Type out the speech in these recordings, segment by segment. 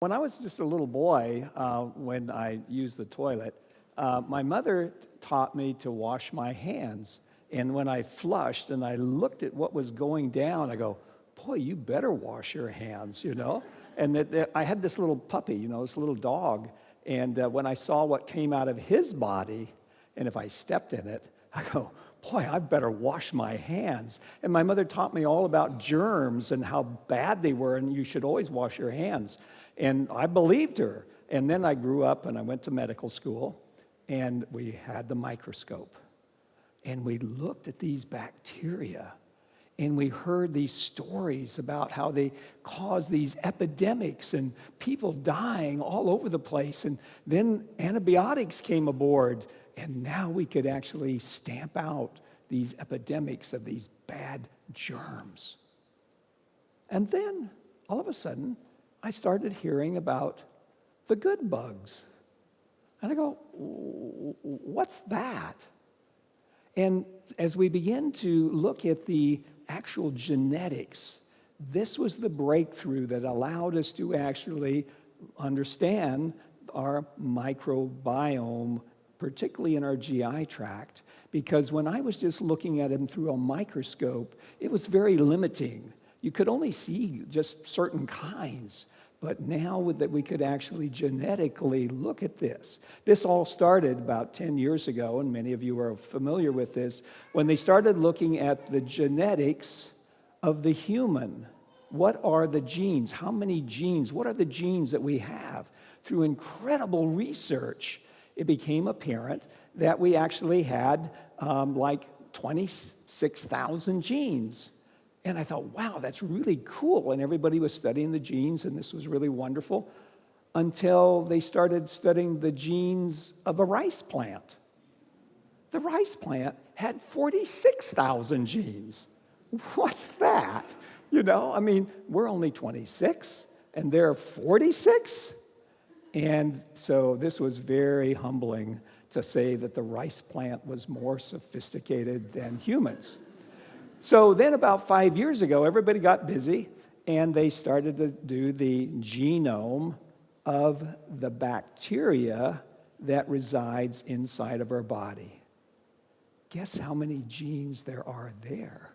When I was just a little boy, when I used the toilet, my mother taught me to wash my hands. And when I flushed and I looked at what was going down, I go, boy, you better wash your hands, you know? And I had this little puppy, you know, this little dog. And when I saw what came out of his body, and if I stepped in it, I go, boy, I better wash my hands. And my mother taught me all about germs and how bad they were, and you should always wash your hands. And I believed her. And then I grew up and I went to medical school, and we had the microscope. And we looked at these bacteria, and we heard these stories about how they cause these epidemics and people dying all over the place. And then antibiotics came aboard, and now we could actually stamp out these epidemics of these bad germs. And then, all of a sudden, I started hearing about the good bugs. And I go, what's that? And as we begin to look at the actual genetics, this was the breakthrough that allowed us to actually understand our microbiome, particularly in our GI tract. Because when I was just looking at them through a microscope, it was very limiting. You could only see just certain kinds. But now that we could actually genetically look at this. This all started about 10 years ago, and many of you are familiar with this, when they started looking at the genetics of the human. What are the genes? How many genes? What are the genes that we have? Through incredible research, it became apparent that we actually had like 26,000 genes. And I thought, wow, that's really cool. And everybody was studying the genes, and this was really wonderful, until they started studying the genes of a rice plant. The rice plant had 46,000 genes. What's that? You know, I mean, we're only 26, and they're 46? And so this was very humbling to say that the rice plant was more sophisticated than humans. So then about 5 years ago, everybody got busy, and they started to do the genome of the bacteria that resides inside of our body. Guess how many genes there are there?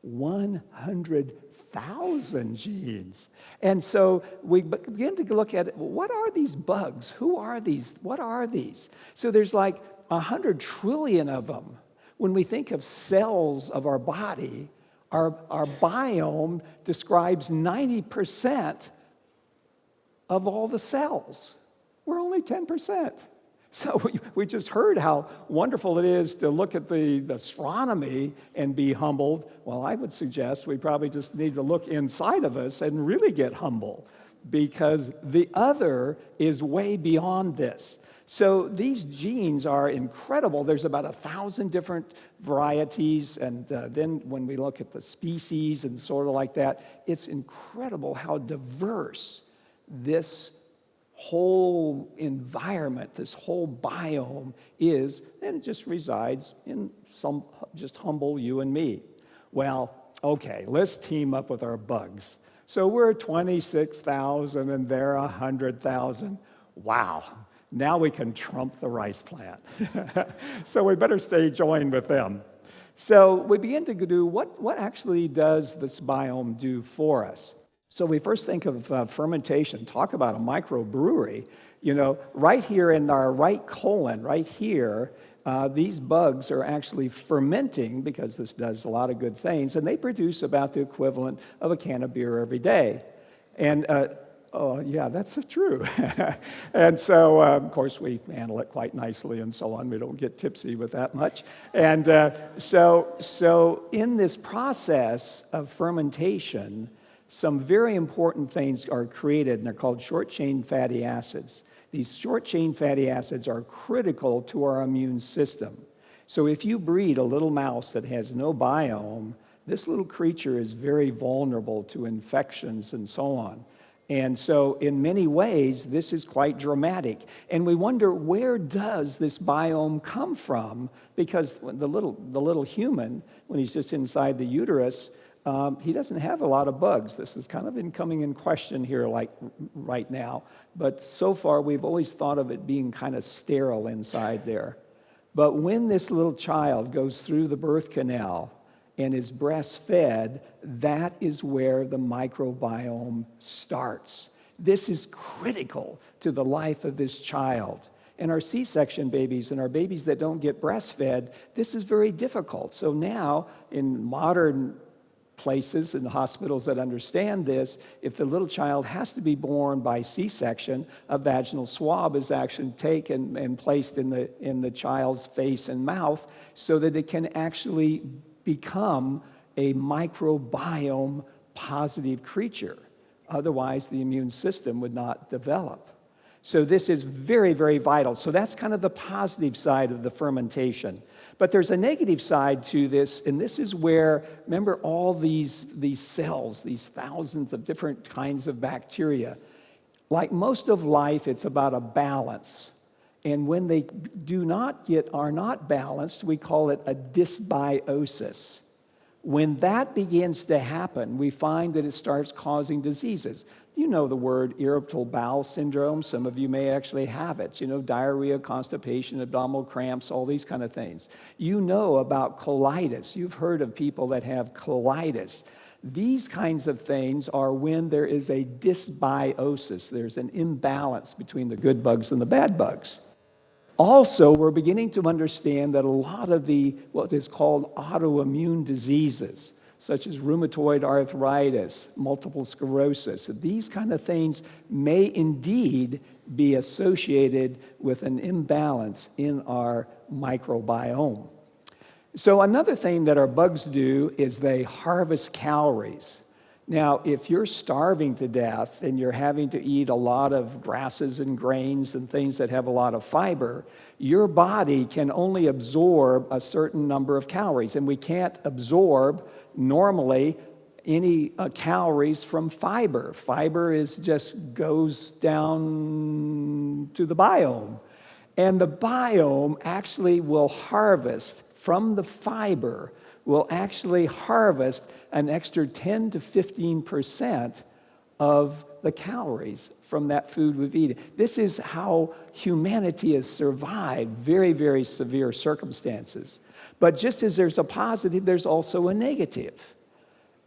100,000 genes. And so we begin to look at, what are these bugs? Who are these? What are these? So there's like 100 trillion of them. When we think of cells of our body, our biome describes 90% of all the cells. We're only 10%. So we just heard how wonderful it is to look at the astronomy and be humbled. Well, I would suggest we probably just need to look inside of us and really get humble, because the other is way beyond this. So these genes are incredible. There's about 1,000 different varieties, and then when we look at the species and sort of like that, it's incredible how diverse this whole environment, this whole biome is, and it just resides in some just humble you and me. Well, okay, let's team up with our bugs. So we're 26,000 and they're 100,000. Wow. Now we can trump the rice plant. So we better stay joined with them. So we begin to do, what actually does this biome do for us? So we first think of fermentation. Talk about a microbrewery. You know, right here in our right colon, right here, these bugs are actually fermenting, because this does a lot of good things, and they produce about the equivalent of a can of beer every day. And oh, yeah, that's true. And so, of course, we handle it quite nicely and so on. We don't get tipsy with that much. And so in this process of fermentation, some very important things are created, and they're called short-chain fatty acids. These short-chain fatty acids are critical to our immune system. So if you breed a little mouse that has no biome, this little creature is very vulnerable to infections and so on. And so in many ways, this is quite dramatic. And we wonder, where does this biome come from? Because the little human, when he's just inside the uterus, he doesn't have a lot of bugs. This is kind of coming in question here like right now. But so far, we've always thought of it being kind of sterile inside there. But when this little child goes through the birth canal and is breastfed, that is where the microbiome starts. This is critical to the life of this child. And our C-section babies and our babies that don't get breastfed, this is very difficult. So now, in modern places and hospitals that understand this, if the little child has to be born by C-section, a vaginal swab is actually taken and placed in the child's face and mouth so that it can actually become a microbiome positive creature. Otherwise, the immune system would not develop. So this is very, very vital. So that's kind of the positive side of the fermentation. But there's a negative side to this, and this is where, remember all these cells, these thousands of different kinds of bacteria. Like most of life, it's about a balance. And when they are not balanced, we call it a dysbiosis. When that begins to happen, we find that it starts causing diseases. You know the word irritable bowel syndrome. Some of you may actually have it. You know, diarrhea, constipation, abdominal cramps, all these kind of things. You know about colitis. You've heard of people that have colitis. These kinds of things are when there is a dysbiosis. There's an imbalance between the good bugs and the bad bugs. Also, we're beginning to understand that a lot of what is called autoimmune diseases, such as rheumatoid arthritis, multiple sclerosis, these kind of things may indeed be associated with an imbalance in our microbiome. So another thing that our bugs do is they harvest calories. Now, if you're starving to death and you're having to eat a lot of grasses and grains and things that have a lot of fiber, your body can only absorb a certain number of calories. And we can't absorb normally any calories from fiber. Fiber just goes down to the biome. And the biome actually will harvest from the fiber, will actually harvest an extra 10 to 15% of the calories from that food we've eaten. This is how humanity has survived very, very severe circumstances. But just as there's a positive, there's also a negative.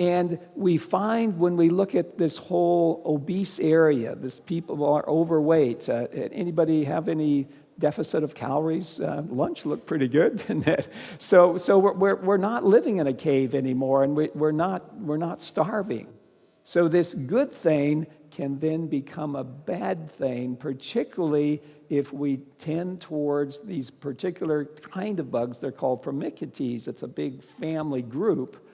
And we find when we look at this whole obese area, this people are overweight. Anybody have any deficit of calories? Lunch looked pretty good, didn't it? So we're not living in a cave anymore, and we're not starving. So this good thing can then become a bad thing, particularly if we tend towards these particular kind of bugs. They're called Firmicutes. It's a big family group,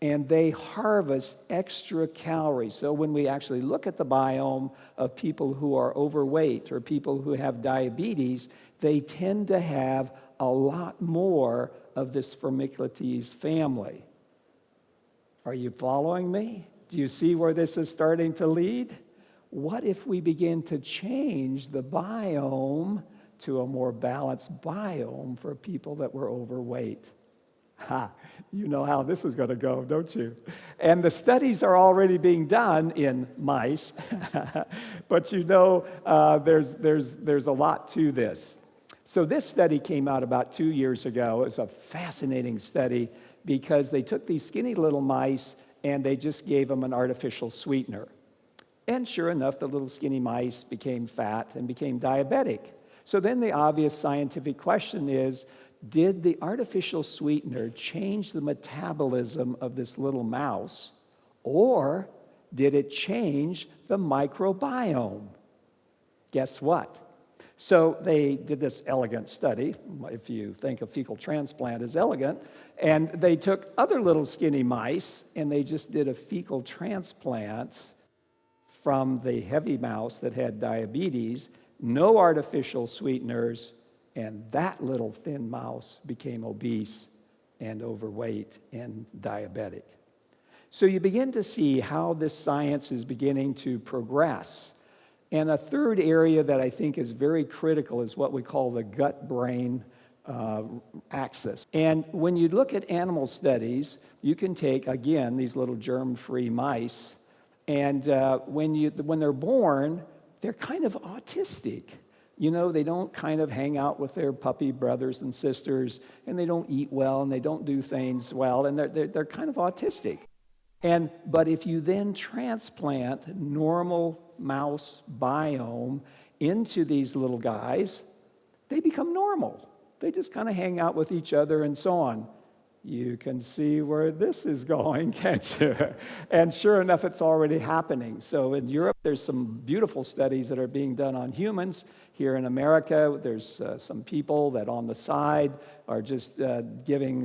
and they harvest extra calories. So when we actually look at the biome of people who are overweight or people who have diabetes, they tend to have a lot more of this Firmicutes family. Are you following me? Do you see where this is starting to lead? What if we begin to change the biome to a more balanced biome for people that were overweight? You know how this is going to go, don't you? And the studies are already being done in mice, but you know there's a lot to this. So this study came out about 2 years ago. It was a fascinating study because they took these skinny little mice and they just gave them an artificial sweetener. And sure enough, the little skinny mice became fat and became diabetic. So then the obvious scientific question is, did the artificial sweetener change the metabolism of this little mouse, or did it change the microbiome? Guess what? So they did this elegant study, if you think a fecal transplant is elegant, and they took other little skinny mice and they just did a fecal transplant from the heavy mouse that had diabetes, no artificial sweeteners, and that little thin mouse became obese and overweight and diabetic. So you begin to see how this science is beginning to progress. And a third area that I think is very critical is what we call the gut-brain axis. And when you look at animal studies, you can take, again, these little germ-free mice, and when they're born, they're kind of autistic. You know, they don't kind of hang out with their puppy brothers and sisters, and they don't eat well, and they don't do things well, and they're kind of autistic. But if you then transplant normal mouse biome into these little guys, they become normal. They just kind of hang out with each other and so on. You can see where this is going, can't you? And sure enough, it's already happening. So in Europe, there's some beautiful studies that are being done on humans. Here in America, there's some people that on the side are just giving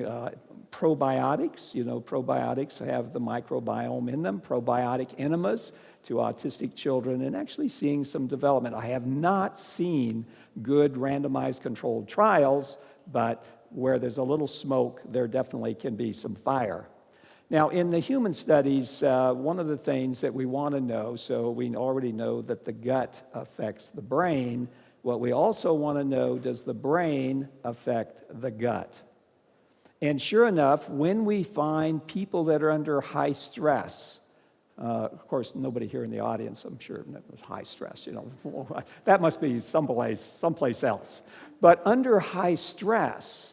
probiotics. You know, probiotics have the microbiome in them, probiotic enemas to autistic children, and actually seeing some development. I have not seen good randomized controlled trials, but where there's a little smoke, there definitely can be some fire. Now, in the human studies, one of the things that we want to know, so we already know that the gut affects the brain. What we also want to know, does the brain affect the gut? And sure enough, when we find people that are under high stress, of course, nobody here in the audience, I'm sure, was high stress. You know, that must be someplace else. But under high stress,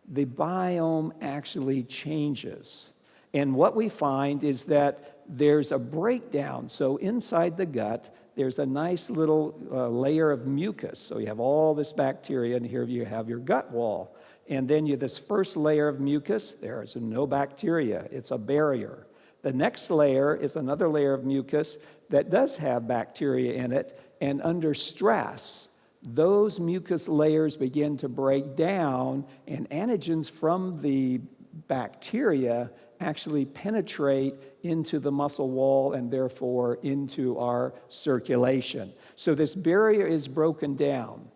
the biome actually changes. And what we find is that there's a breakdown. So inside the gut, there's a nice little layer of mucus. So you have all this bacteria, and here you have your gut wall. And then this first layer of mucus, there is no bacteria. It's a barrier. The next layer is another layer of mucus that does have bacteria in it, and under stress, those mucus layers begin to break down, and antigens from the bacteria actually penetrate into the muscle wall and therefore into our circulation. So this barrier is broken down.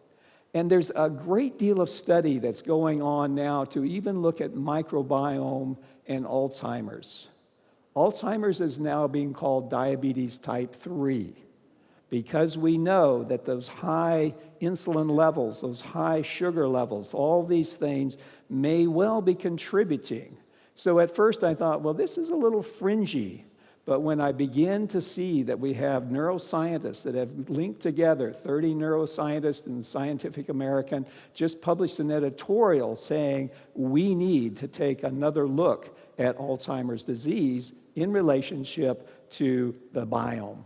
And there's a great deal of study that's going on now to even look at microbiome and Alzheimer's. Alzheimer's is now being called diabetes type 3 because we know that those high insulin levels, those high sugar levels, all these things may well be contributing. So at first I thought, well, this is a little fringy. But when I begin to see that we have neuroscientists that have linked together, 30 neuroscientists in Scientific American, just published an editorial saying we need to take another look at Alzheimer's disease in relationship to the biome.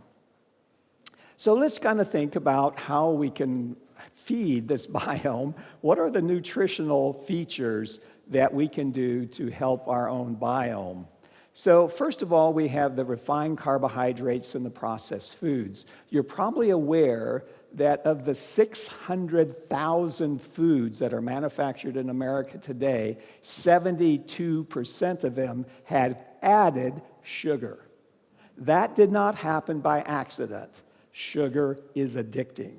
So let's kind of think about how we can feed this biome. What are the nutritional features that we can do to help our own biome? So first of all, we have the refined carbohydrates and the processed foods. You're probably aware that of the 600,000 foods that are manufactured in America today, 72% of them had added sugar. That did not happen by accident. Sugar is addicting.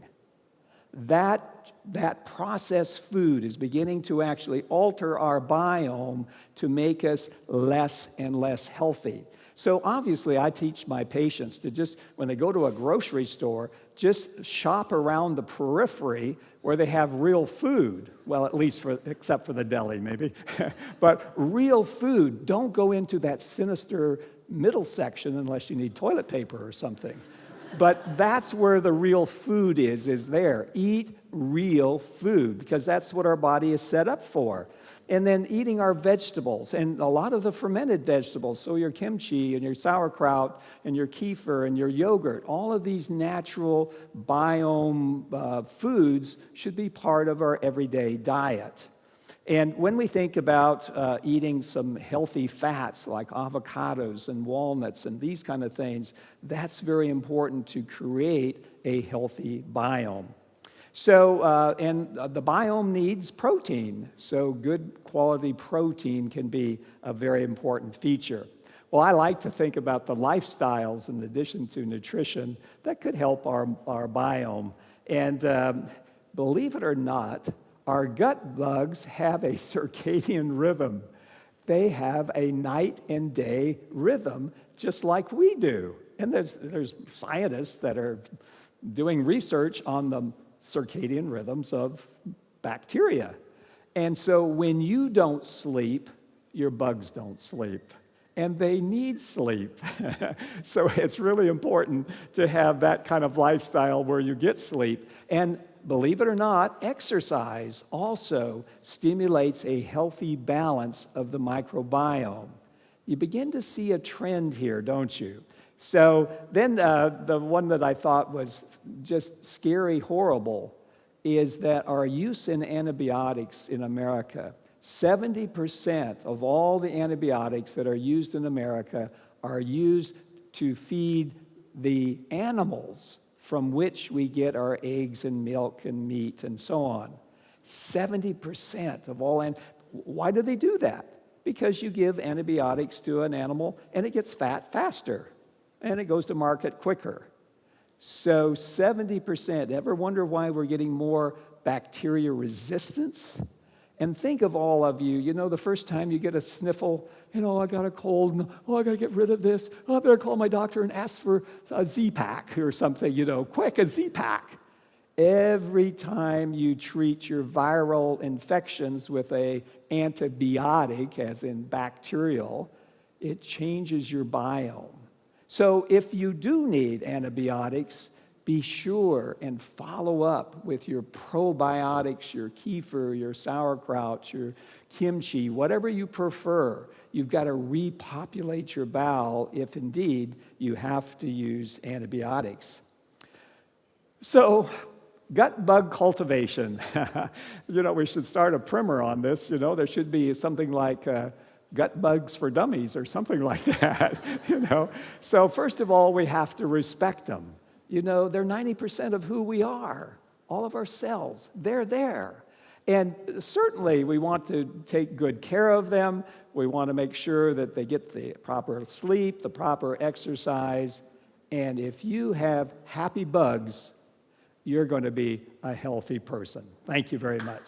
That processed food is beginning to actually alter our biome to make us less and less healthy. So obviously, I teach my patients to just, when they go to a grocery store, just shop around the periphery where they have real food. Well, at least except for the deli, maybe. But real food. Don't go into that sinister middle section unless you need toilet paper or something. But that's where the real food is there. Eat real food, because that's what our body is set up for. And then eating our vegetables, and a lot of the fermented vegetables, so your kimchi and your sauerkraut and your kefir and your yogurt, all of these natural biome foods should be part of our everyday diet. And when we think about eating some healthy fats like avocados and walnuts and these kind of things, that's very important to create a healthy biome. So, and the biome needs protein, so good quality protein can be a very important feature. Well, I like to think about the lifestyles in addition to nutrition that could help our biome. And believe it or not, our gut bugs have a circadian rhythm. They have a night and day rhythm just like we do. And there's scientists that are doing research on the circadian rhythms of bacteria. And so when you don't sleep, your bugs don't sleep. And they need sleep. So it's really important to have that kind of lifestyle where you get sleep. And believe it or not, exercise also stimulates a healthy balance of the microbiome. You begin to see a trend here, don't you? So then the one that I thought was just scary, horrible, is that our use in antibiotics in America, 70% of all the antibiotics that are used in America are used to feed the animals from which we get our eggs and milk and meat and so on. 70% of all, and why do they do that? Because you give antibiotics to an animal and it gets fat faster and it goes to market quicker. So 70%, ever wonder why we're getting more bacteria resistance? And think of all of you, you know, the first time you get a sniffle, you know, I got a cold, and, oh, I got to get rid of this. Oh, I better call my doctor and ask for a Z-Pack or something, you know, quick, a Z-Pack. Every time you treat your viral infections with an antibiotic, as in bacterial, it changes your biome. So if you do need antibiotics, be sure and follow up with your probiotics, your kefir, your sauerkraut, your kimchi, whatever you prefer. You've got to repopulate your bowel if indeed you have to use antibiotics. So, gut bug cultivation. You know, we should start a primer on this. You know, there should be something like gut bugs for dummies or something like that, you know. So first of all, we have to respect them. You know, they're 90% of who we are, all of our cells. They're there. And certainly we want to take good care of them. We want to make sure that they get the proper sleep, the proper exercise. And if you have happy bugs, you're going to be a healthy person. Thank you very much.